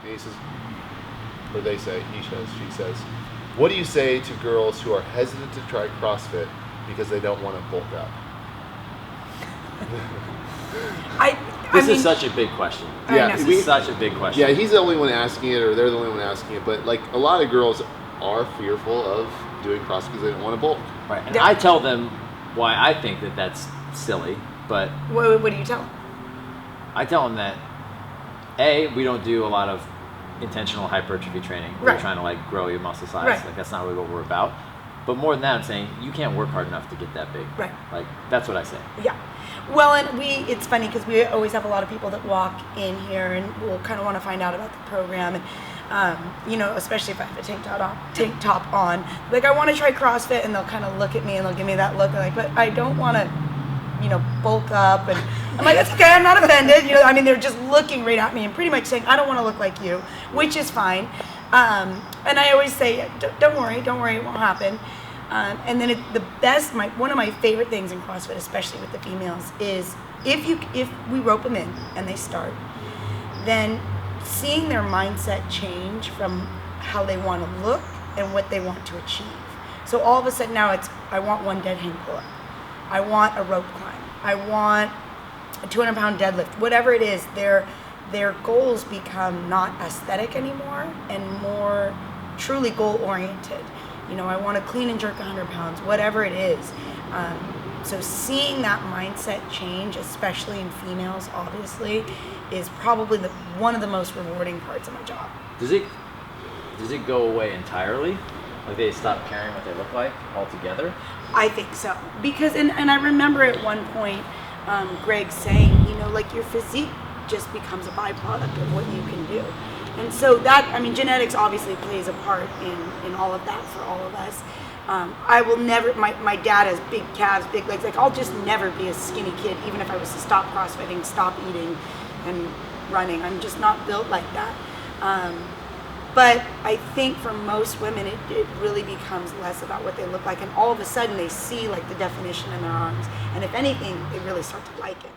And he says, or they say, he says, she says, what do you say to girls who are hesitant to try CrossFit because they don't want to bulk up? This is such a big question. Yeah, this is such a big question. Yeah, he's the only one asking it, or they're the only one asking it. But like a lot of girls are fearful of doing CrossFit because they don't want to bulk. Right, and I tell them why I think that that's silly. But what do you tell them? I tell them that A, we don't do a lot of intentional hypertrophy training. We're trying to like grow your muscle size. Right. Like that's not really what we're about. But more than that, I'm saying you can't work hard enough to get that big. Right. Like that's what I say. Yeah. Well, and it's funny because we always have a lot of people that walk in here and will kind of want to find out about the program, and especially if I have a tank top on, like I want to try CrossFit, and they'll kind of look at me and they'll give me that look like, but I don't want to, bulk up, and I'm like, it's okay, I'm not offended. They're just looking right at me and pretty much saying, I don't want to look like you, which is fine. And I always say, don't worry, it won't happen. And then one of my favorite things in CrossFit, especially with the females, is if we rope them in and they start, then seeing their mindset change from how they want to look and what they want to achieve. So all of a sudden now it's, I want one dead hang pull-up, I want a rope climb, I want a 200-pound deadlift, whatever it is, their goals become not aesthetic anymore and more truly goal-oriented. I want to clean and jerk 100 pounds, whatever it is. So seeing that mindset change, especially in females, obviously, is probably one of the most rewarding parts of my job. Does it go away entirely? Like they stop caring what they look like altogether? I think so. Because, and I remember at one point, Greg saying, like your physique just becomes a byproduct of what you can do. And so genetics obviously plays a part in all of that for all of us. I will never, my dad has big calves, big legs, like I'll just never be a skinny kid, even if I was to stop CrossFitting, stop eating and running. I'm just not built like that. But I think for most women, it really becomes less about what they look like, and all of a sudden they see like the definition in their arms. And if anything, they really start to like it.